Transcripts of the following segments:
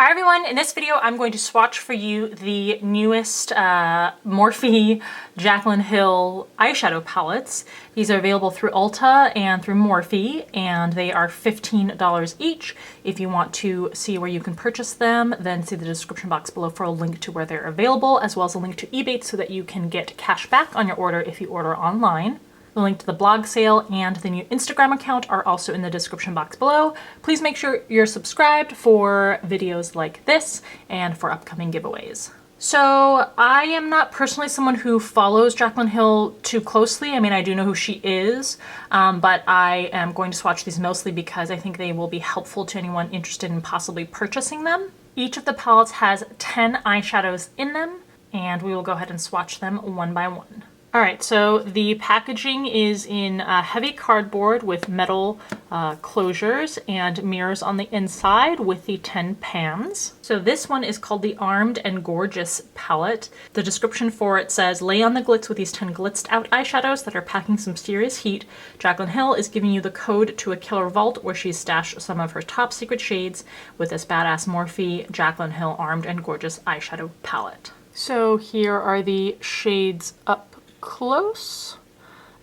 Hi everyone, in this video I'm going to swatch for you the newest Morphe Jaclyn Hill eyeshadow palettes. These are available through Ulta and through Morphe, and they are $15 each. If you want to see where you can purchase them, then see the description box below for a link to where they're available, as well as a link to Ebates so that you can get cash back on your order if you order online. The link to the blog sale and the new Instagram account are also in the description box below. Please make sure you're subscribed for videos like this and for upcoming giveaways. So I am not personally someone who follows Jaclyn Hill too closely. I mean, I do know who she is, but I am going to swatch these mostly because I think they will be helpful to anyone interested in possibly purchasing them. Each of the palettes has 10 eyeshadows in them, and we will go ahead and swatch them one by one. All right, so the packaging is in heavy cardboard with metal closures and mirrors on the inside with the 10 pans. So this one is called the Armed and Gorgeous palette. The description for it says, lay on the glitz with these 10 glitzed out eyeshadows that are packing some serious heat. Jaclyn Hill is giving you the code to a killer vault where she's stashed some of her top secret shades with this badass Morphe Jaclyn Hill Armed and Gorgeous eyeshadow palette. So here are the shades up close.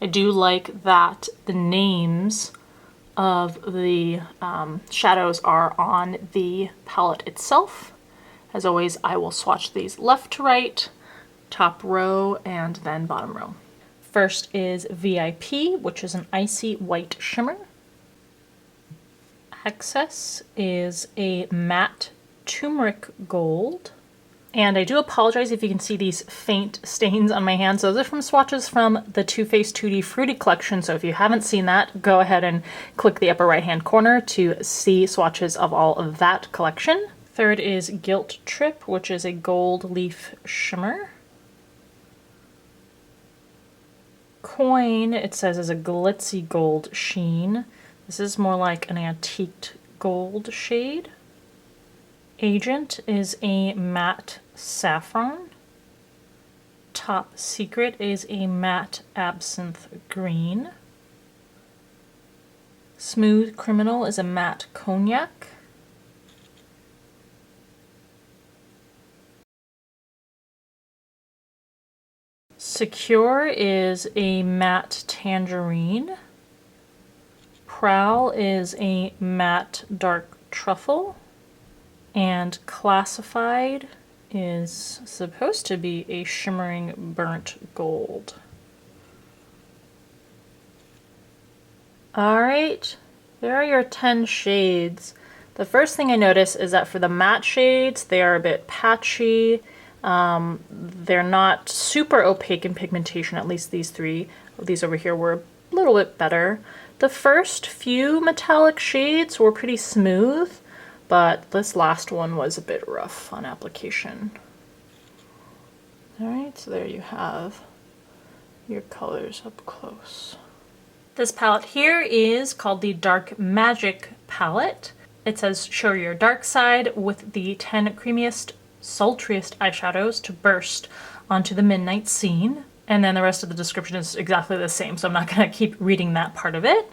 I do like that the names of the shadows are on the palette itself. As always, I will swatch these left to right, top row, and then bottom row. First is VIP, which is an icy white shimmer. Excess is a matte turmeric gold. And I do apologize if you can see these faint stains on my hands. Those are from swatches from the Too Faced 2D Fruity collection. So if you haven't seen that, go ahead and click the upper right-hand corner to see swatches of all of that collection. Third is Guilt Trip, which is a gold leaf shimmer. Coin, it says, is a glitzy gold sheen. This is more like an antiqued gold shade. Agent is a matte saffron. Top Secret is a matte absinthe green. Smooth Criminal is a matte cognac. Secure is a matte tangerine. Prowl is a matte dark truffle. And Classified is supposed to be a shimmering burnt gold. All right, there are your 10 shades. The first thing I notice is that for the matte shades, they are a bit patchy. They're not super opaque in pigmentation, at least these three. These over here were a little bit better. The first few metallic shades were pretty smooth, but this last one was a bit rough on application. All right, so there you have your colors up close. This palette here is called the Dark Magic palette. It says show your dark side with the 10 creamiest, sultriest eyeshadows to burst onto the midnight scene. And then the rest of the description is exactly the same, so I'm not gonna keep reading that part of it.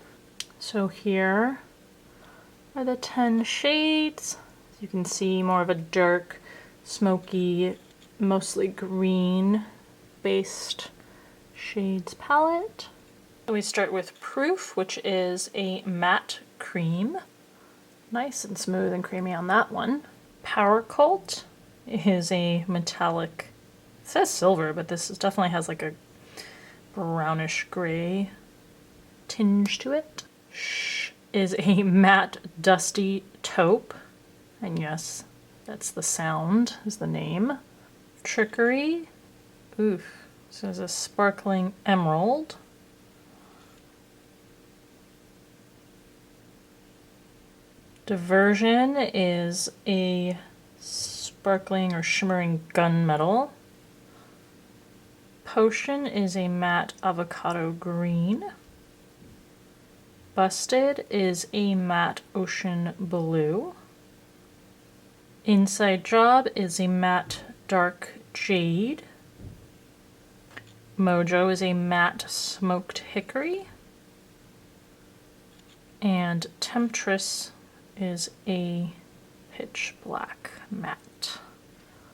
So here are the 10 shades. As you can see, more of a dark, smoky, mostly green based shades palette. So we start with Proof, which is a matte cream. Nice and smooth and creamy on that one. Power Cult is a metallic, it says silver, but this definitely has like a brownish gray tinge to it. Is a matte dusty taupe, and yes, that's the sound, is the name. Trickery, oof, this is a sparkling emerald. Diversion is a sparkling or shimmering gunmetal. Potion is a matte avocado green. Busted is a matte ocean blue. Inside Job is a matte dark jade. Mojo is a matte smoked hickory. And Temptress is a Pitch Black Matte.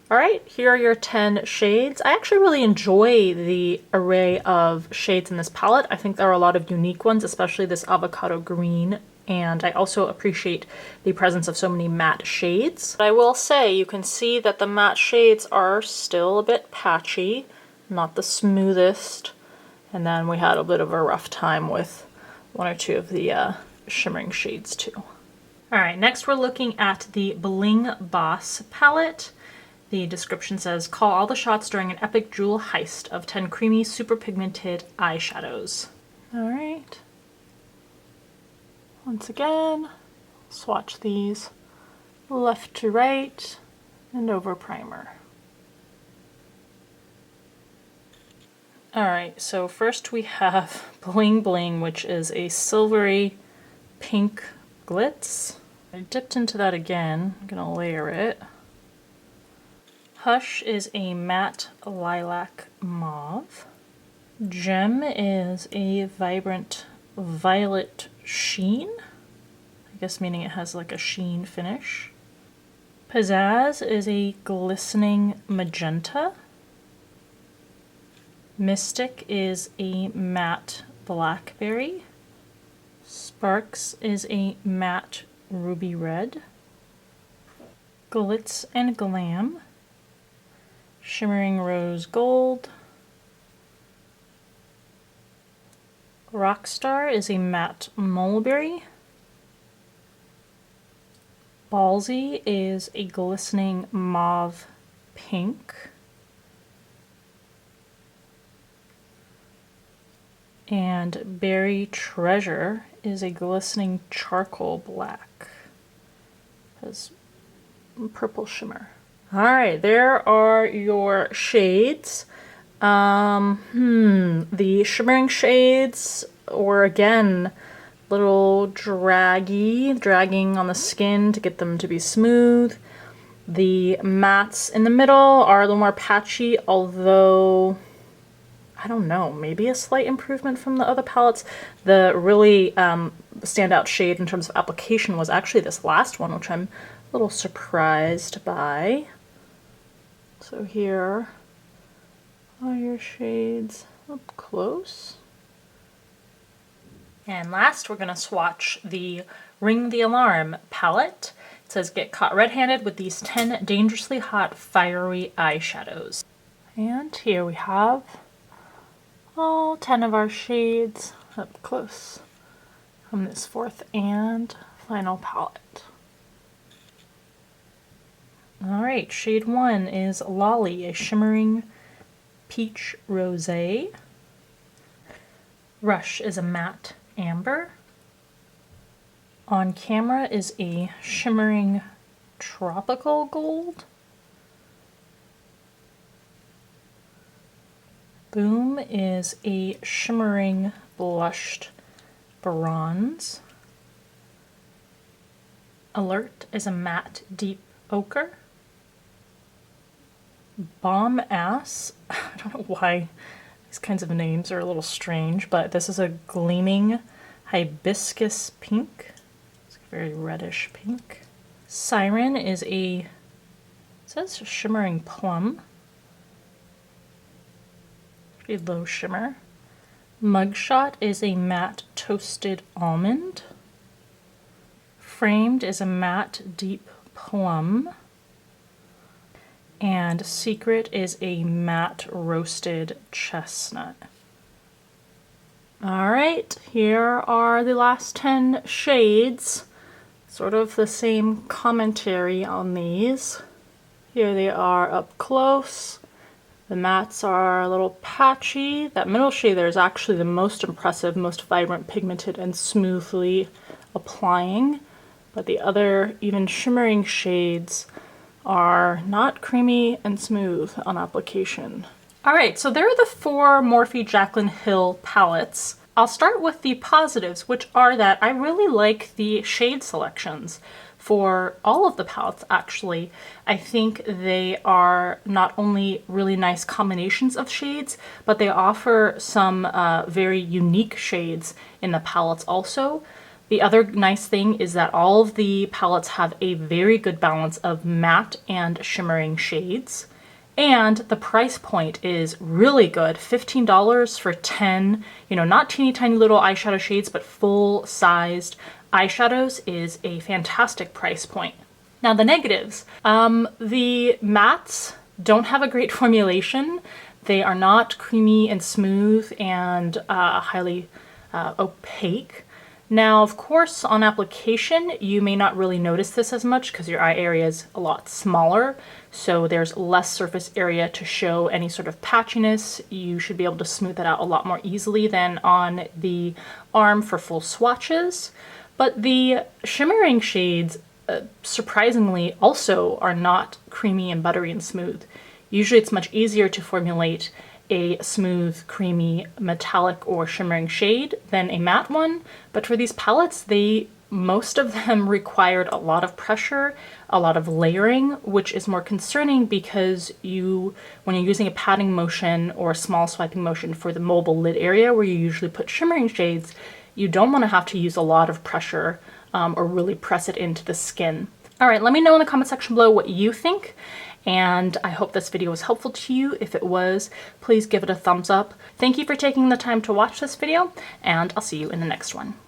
All right, here are your 10 shades. I actually really enjoy the array of shades in this palette. I think there are a lot of unique ones, especially this avocado green, and I also appreciate the presence of so many matte shades. But I will say, you can see that the matte shades are still a bit patchy, not the smoothest, and then we had a bit of a rough time with one or two of the shimmering shades too. All right, next we're looking at the Bling Boss palette. The description says, call all the shots during an epic jewel heist of 10 creamy, super pigmented eyeshadows. All right. Once again, swatch these left to right and over primer. All right, so first we have Bling Bling, which is a silvery pink glitz. I dipped into that again. I'm gonna layer it. Hush is a matte lilac mauve. Gem is a vibrant violet sheen. I guess meaning it has like a sheen finish. Pizzazz is a glistening magenta. Mystic is a matte blackberry. Sparks is a matte ruby red. Glitz and Glam, Shimmering Rose Gold. Rockstar is a matte mulberry. Ballsy is a glistening mauve pink. And Berry Treasure is a glistening charcoal black. Has purple shimmer. All right, there are your shades. The shimmering shades were again a little dragging on the skin to get them to be smooth. The mattes in the middle are a little more patchy, although I don't know, maybe a slight improvement from the other palettes. The really standout shade in terms of application was actually this last one, which I'm a little surprised by. So here are your shades up close. And last, we're gonna swatch the Ring the Alarm palette. It says, get caught red-handed with these 10 dangerously hot, fiery eyeshadows. And here we have all 10 of our shades up close from this fourth and final palette. All right, shade 1 is Lolly, a shimmering peach rosé. Rush is a matte amber. On Camera is a shimmering tropical gold. Boom is a shimmering blushed bronze. Alert is a matte deep ochre. Bomb Ass, I don't know why these kinds of names are a little strange, but this is a gleaming hibiscus pink. It's a very reddish pink. Siren is it says shimmering plum. Pretty low shimmer. Mugshot is a matte toasted almond. Framed is a matte deep plum. And Secret is a matte roasted chestnut. All right, here are the last 10 shades. Sort of the same commentary on these. Here they are up close. The mattes are a little patchy. That middle shade there is actually the most impressive, most vibrant, pigmented, and smoothly applying. But the other even shimmering shades are not creamy and smooth on application. All right, so there are the 4 Morphe Jaclyn Hill palettes. I'll start with the positives, which are that I really like the shade selections for all of the palettes, actually. I think they are not only really nice combinations of shades, but they offer some very unique shades in the palettes also. The other nice thing is that all of the palettes have a very good balance of matte and shimmering shades. And the price point is really good, $15 for 10, not teeny tiny little eyeshadow shades, but full-sized eyeshadows is a fantastic price point. Now the negatives. The mattes don't have a great formulation. They are not creamy and smooth and highly opaque. Now, of course, on application, you may not really notice this as much because your eye area is a lot smaller, so there's less surface area to show any sort of patchiness. You should be able to smooth that out a lot more easily than on the arm for full swatches. But the shimmering shades, surprisingly, also are not creamy and buttery and smooth. Usually it's much easier to formulate a smooth, creamy, metallic or shimmering shade than a matte one, but for these palettes, most of them required a lot of pressure, a lot of layering, which is more concerning because when you're using a patting motion or a small swiping motion for the mobile lid area where you usually put shimmering shades, you don't want to have to use a lot of pressure or really press it into the skin. All right, let me know in the comment section below what you think. And I hope this video was helpful to you. If it was, please give it a thumbs up. Thank you for taking the time to watch this video, and I'll see you in the next one.